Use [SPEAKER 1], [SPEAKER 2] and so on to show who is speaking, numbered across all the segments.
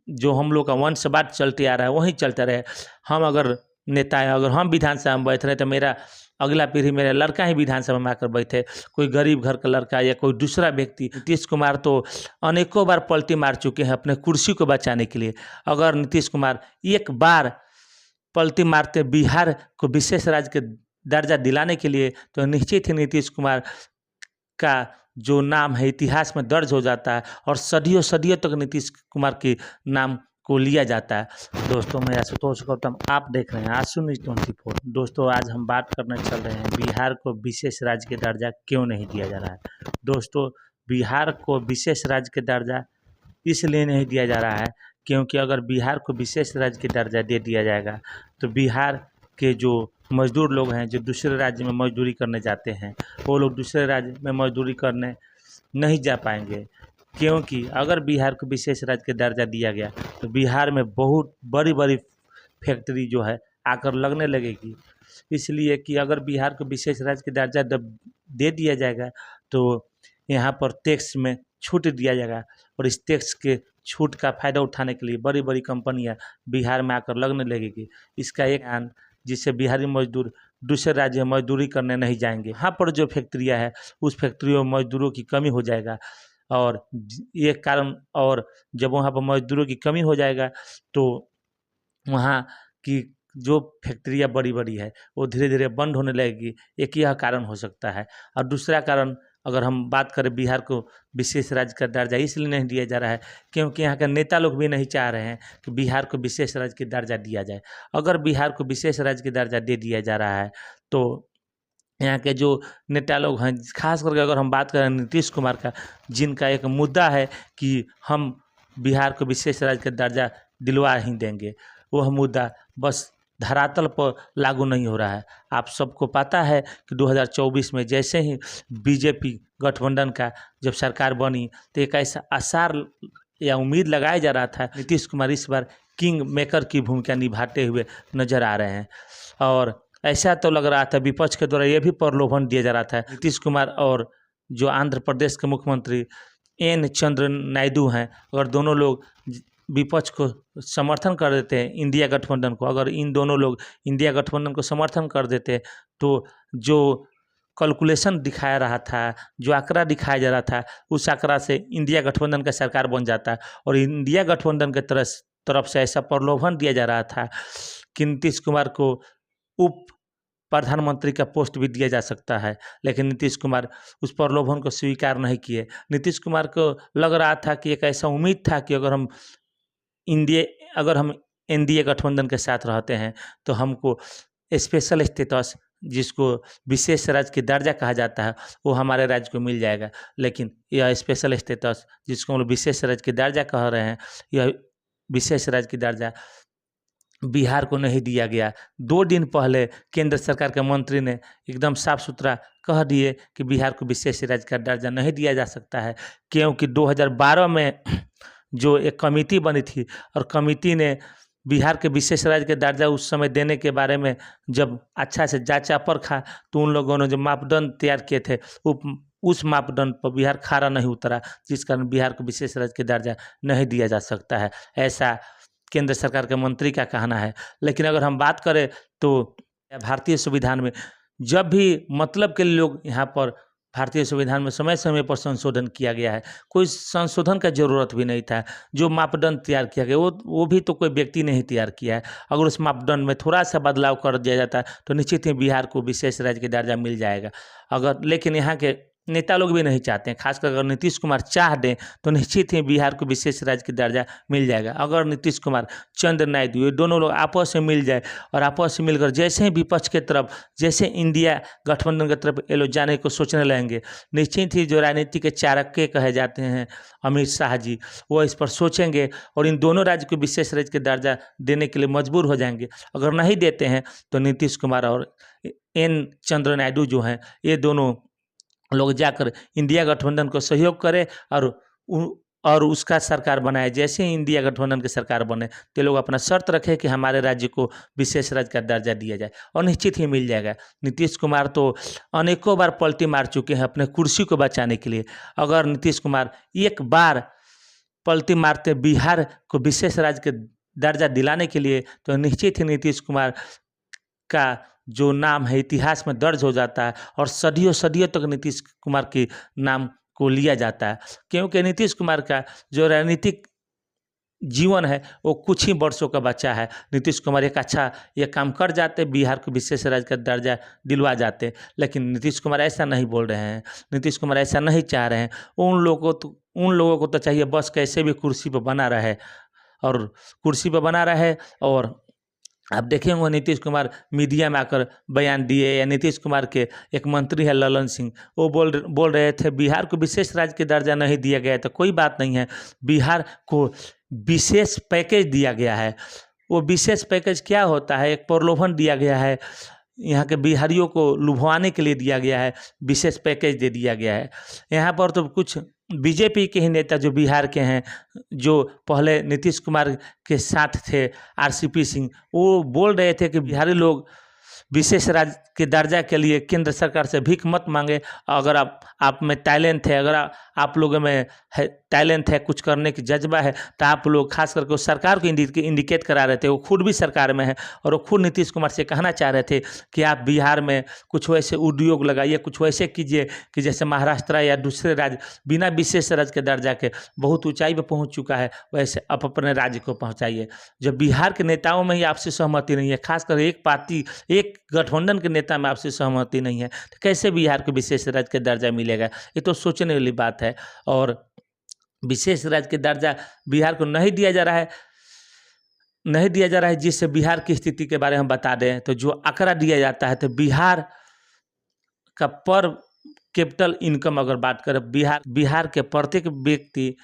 [SPEAKER 1] जो हम लोग का वंशवाद चलते आ रहा है वहीं चलता रहे। हम अगर नेता हैं, अगर हम विधानसभा में बैठ रहे तो मेरा अगला पीढ़ी मेरा लड़का ही विधानसभा में आकर बैठे, कोई गरीब घर का लड़का या कोई दूसरा व्यक्ति। नीतीश कुमार तो अनेकों बार पलटी मार चुके हैं अपने कुर्सी को बचाने के लिए। अगर नीतीश कुमार एक बार पलटी मारते बिहार को विशेष राज्य के दर्जा दिलाने के लिए, तो निश्चित ही नीतीश कुमार का जो नाम है इतिहास में दर्ज हो जाता है और सदियों सदियों तक नीतीश कुमार के नाम को लिया जाता है। दोस्तों, मैं आशुतोष गौतम, आप देख रहे हैं आशु न्यूज़ 24। दोस्तों, आज हम बात करने चल रहे हैं बिहार को विशेष राज्य के दर्जा क्यों नहीं दिया जा रहा है। दोस्तों, बिहार को विशेष राज्य के दर्जा इसलिए नहीं दिया जा रहा है क्योंकि अगर बिहार को विशेष राज्य के दर्जा दे दिया जाएगा तो बिहार के जो मजदूर लोग हैं जो दूसरे राज्य में मजदूरी करने जाते हैं, वो लोग दूसरे राज्य में मजदूरी करने नहीं जा पाएंगे। क्योंकि अगर बिहार को विशेष राज्य के दर्जा दिया गया तो बिहार में बहुत बड़ी बड़ी फैक्ट्री जो है आकर लगने लगेगी। इसलिए कि अगर बिहार को विशेष राज्य के दर्जा दे दिया जाएगा तो यहाँ पर टैक्स में छूट दिया जाएगा और इस टैक्स के छूट का फ़ायदा उठाने के लिए बड़ी बड़ी कंपनियां बिहार में आकर लगने लगेगी। इसका एक आन जिससे बिहारी मजदूर दूसरे राज्य में मजदूरी करने नहीं जाएंगे। यहाँ पर जो फैक्ट्रियाँ है उस फैक्ट्रियों में मजदूरों की कमी हो जाएगा और ये कारण, और जब वहाँ पर मजदूरों की कमी हो जाएगा तो वहाँ की जो फैक्ट्रियाँ बड़ी बड़ी है वो धीरे धीरे बंद होने लगेगी। एक यह कारण हो सकता है। और दूसरा कारण अगर हम बात करें बिहार को विशेष राज्य का दर्जा इसलिए नहीं दिया जा रहा है क्योंकि यहाँ के नेता लोग भी नहीं चाह रहे हैं कि बिहार को विशेष राज्य का दर्जा दिया जाए। अगर बिहार को विशेष राज्य का दर्जा दे दिया जा रहा है तो यहाँ के जो नेता लोग हैं, खास करके अगर हम बात करें नीतीश कुमार का, जिनका एक मुद्दा है कि हम बिहार को विशेष राज्य का दर्जा दिलवा ही देंगे, वह मुद्दा बस धरातल पर लागू नहीं हो रहा है। आप सबको पता है कि 2024 में जैसे ही बीजेपी गठबंधन का जब सरकार बनी तो एक ऐसा आसार या उम्मीद लगाया जा रहा था नीतीश कुमार इस बार किंग मेकर की भूमिका निभाते हुए नजर आ रहे हैं। और ऐसा तो लग रहा था विपक्ष के द्वारा ये भी प्रलोभन दिया जा रहा था नीतीश कुमार और जो आंध्र प्रदेश के मुख्यमंत्री एन चंद्र नायडू हैं, अगर दोनों लोग विपक्ष को समर्थन कर देते हैं, इंडिया गठबंधन को, अगर इन दोनों लोग इंडिया गठबंधन को समर्थन कर देते तो जो कैलकुलेशन दिखाया रहा था, जो आंकड़ा दिखाया जा रहा था, उस आंकड़ा से इंडिया गठबंधन का सरकार बन जाता। और इंडिया गठबंधन के तरफ से ऐसा प्रलोभन दिया जा रहा था कि नीतीश कुमार को उप प्रधानमंत्री का पोस्ट भी दिया जा सकता है, लेकिन नीतीश कुमार उस प्रलोभन को स्वीकार नहीं किए। नीतीश कुमार को लग रहा था कि एक ऐसा उम्मीद था कि अगर हम एनडीए गठबंधन के साथ रहते हैं तो हमको स्पेशल स्टेटस, जिसको विशेष राज्य की दर्जा कहा जाता है, वो हमारे राज्य को मिल जाएगा। लेकिन यह स्पेशल स्टेटस, जिसको हम लोग विशेष राज्य की दर्जा कह रहे हैं, यह विशेष राज्य की दर्जा बिहार को नहीं दिया गया। 2 दिन पहले केंद्र सरकार के मंत्री ने एकदम साफ सुथरा कह दिए कि बिहार को विशेष राज्य का दर्जा नहीं दिया जा सकता है क्योंकि 2012 में जो एक कमेटी बनी थी और कमेटी ने बिहार के विशेष राज्य के दर्जा उस समय देने के बारे में जब अच्छा से जांचा परखा तो उन लोगों ने जो मापदंड तैयार किए थे उस मापदंड पर बिहार खरा नहीं उतरा, जिस कारण बिहार को विशेष राज्य के दर्जा नहीं दिया जा सकता है, ऐसा केंद्र सरकार के मंत्री का कहना है। लेकिन अगर हम बात करें तो भारतीय संविधान में जब भी मतलब के लोग यहाँ पर भारतीय संविधान में समय समय पर संशोधन किया गया है, कोई संशोधन का जरूरत भी नहीं था। जो मापदंड तैयार किया गया वो भी तो कोई व्यक्ति नहीं तैयार किया है। अगर उस मापदंड में थोड़ा सा बदलाव कर दिया जाता तो निश्चित ही बिहार को विशेष राज्य का दर्जा मिल जाएगा। लेकिन यहाँ के नेता लोग भी नहीं चाहते हैं। खासकर अगर नीतीश कुमार चाह दें तो निश्चित ही बिहार को विशेष राज्य का दर्जा मिल जाएगा। अगर नीतीश कुमार, चंद्र नायडू, ये दोनों लोग आपस में मिल जाए और आपस में मिलकर जैसे ही विपक्ष के तरफ, जैसे इंडिया गठबंधन की तरफ ये लोग जाने को सोचने लगेंगे, निश्चित ही जो राजनीति के चाणक्य कहे जाते हैं अमित शाह जी, वो इस पर सोचेंगे और इन दोनों राज्य को विशेष राज्य का दर्जा देने के लिए मजबूर हो जाएंगे। अगर नहीं देते हैं तो नीतीश कुमार और एन चंद्र नायडू जो हैं, ये दोनों लोग जाकर इंडिया गठबंधन को सहयोग करें और उसका सरकार बनाए। जैसे ही इंडिया गठबंधन की सरकार बने तो लोग अपना शर्त रखें कि हमारे राज्य को विशेष राज्य का दर्जा दिया जाए और निश्चित ही मिल जाएगा। नीतीश कुमार तो अनेकों बार पलटी मार चुके हैं अपने कुर्सी को बचाने के लिए। अगर नीतीश कुमार एक बार पलटी मारते बिहार को विशेष राज्य के दर्जा दिलाने के लिए, तो निश्चित ही नीतीश कुमार का जो नाम है इतिहास में दर्ज हो जाता है और सदियों सदियों तक नीतीश कुमार के नाम को लिया जाता है। क्योंकि नीतीश कुमार का जो राजनीतिक जीवन है वो कुछ ही वर्षों का बच्चा है। नीतीश कुमार एक अच्छा ये काम कर जाते, बिहार को विशेष राज्य का दर्जा दिलवा जाते, लेकिन नीतीश कुमार ऐसा नहीं बोल रहे हैं, नीतीश कुमार ऐसा नहीं चाह रहे हैं। उन लोगों को तो चाहिए बस कैसे भी कुर्सी पर बना रहे और कुर्सी पर बना रहे। और आप देखे होंगे नीतीश कुमार मीडिया में आकर बयान दिए, या नीतीश कुमार के एक मंत्री है ललन सिंह, वो बोल रहे थे बिहार को विशेष राज्य के दर्जा नहीं दिया गया है तो कोई बात नहीं है, बिहार को विशेष पैकेज दिया गया है। वो विशेष पैकेज क्या होता है? एक प्रलोभन दिया गया है, यहाँ के बिहारियों को लुभाने के लिए दिया गया है, विशेष पैकेज दे दिया गया है। यहाँ पर तो कुछ बीजेपी के ही नेता जो बिहार के हैं, जो पहले नीतीश कुमार के साथ थे, आरसीपी सिंह, वो बोल रहे थे कि बिहारी लोग विशेष राज्य के दर्जा के लिए केंद्र सरकार से भीख मत मांगे। अगर आप में टैलेंट है, अगर आप लोगों में है टैलेंट है, कुछ करने की जज्बा है, तो आप लोग खास करके उस सरकार को इंडिकेट करा रहे थे। वो खुद भी सरकार में है और वो खुद नीतीश कुमार से कहना चाह रहे थे कि आप बिहार में कुछ वैसे उद्योग लगाइए, कुछ वैसे कीजिए कि जैसे महाराष्ट्र या दूसरे राज्य बिना विशेष राज्य के दर्जा के बहुत ऊंचाई पर पहुँच चुका है, वैसे आप अपने राज्य को पहुँचाइए। जब बिहार के नेताओं में ही आपसी सहमति नहीं है, खासकर एक पार्टी, एक गठबंधन के नेता में आपसी सहमति नहीं है, तो कैसे बिहार को विशेष राज्य का दर्जा मिलेगा? ये तो सोचने वाली बात है। और विशेष राज्य के दर्जा बिहार को नहीं दिया जा रहा है, जिससे बिहार की स्थिति के बारे में बता दें तो जो आंकड़ा दिया जाता है, तो बिहार का पर कैपिटल इनकम अगर बात करें, बिहार के प्रत्येक व्यक्ति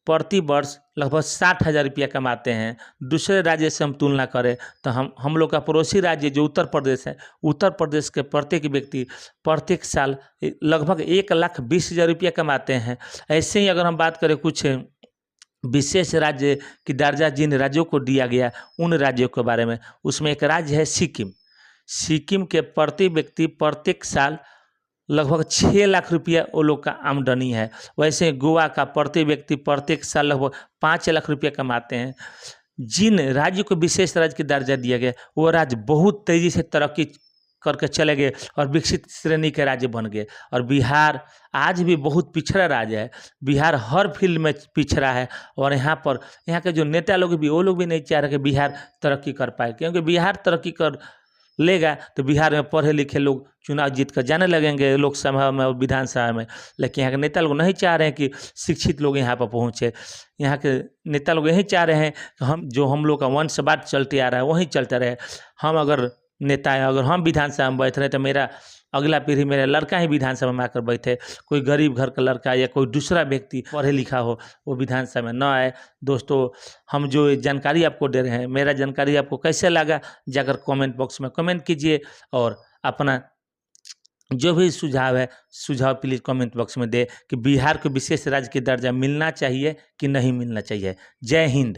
[SPEAKER 1] प्रति वर्ष लगभग 60,000 रुपया कमाते हैं। दूसरे राज्य से हम तुलना करें तो हम लोग का पड़ोसी राज्य जो उत्तर प्रदेश है, उत्तर प्रदेश के प्रत्येक व्यक्ति प्रत्येक साल लगभग 1,20,000 रुपया कमाते हैं। ऐसे ही अगर हम बात करें कुछ विशेष राज्य की दर्जा जिन राज्यों को दिया गया, उन राज्यों के बारे में, उसमें एक राज्य है सिक्किम। सिक्किम के प्रति व्यक्ति प्रत्येक साल लगभग 6 लाख रुपया वो लोग का आमदनी है। वैसे गोवा का प्रति व्यक्ति प्रत्येक साल लगभग 5 लाख रुपया कमाते हैं। जिन राज्य को विशेष राज्य की दर्जा दिया गया, वो राज्य बहुत तेज़ी से तरक्की करके चले गए और विकसित श्रेणी के राज्य बन गए। और बिहार आज भी बहुत पिछड़ा राज्य है, बिहार हर फील्ड में पिछड़ा है। और यहाँ के जो नेता लोग भी, वो लोग भी नहीं चाह रहे कि बिहार तरक्की कर पाए, क्योंकि बिहार तरक्की कर लेगा तो बिहार में पढ़े लिखे लोग चुनाव जीत कर जाने लगेंगे लोकसभा में और विधानसभा में। लेकिन यहाँ के नेता लोग नहीं चाह रहे हैं कि शिक्षित लोग यहाँ पर पहुँचे। यहाँ के नेता लोग यही चाह रहे हैं कि हम लोग का वंशवाद चलते आ रहा है वहीं चलते रहे। हम अगर नेता है, अगर हम विधानसभा में बैठ रहे तो मेरा अगला पीढ़ी, मेरा लड़का ही विधानसभा में आकर बैठे। कोई गरीब घर का लड़का या कोई दूसरा व्यक्ति पढ़े लिखा हो, वो विधानसभा में न आए। दोस्तों, हम जो जानकारी आपको दे रहे हैं, मेरा जानकारी आपको कैसे लगा, जाकर कमेंट बॉक्स में कमेंट कीजिए। और अपना जो भी सुझाव प्लीज़ कमेंट बॉक्स में दे कि बिहार को विशेष राज्य की दर्जा मिलना चाहिए कि नहीं मिलना चाहिए। जय हिंद।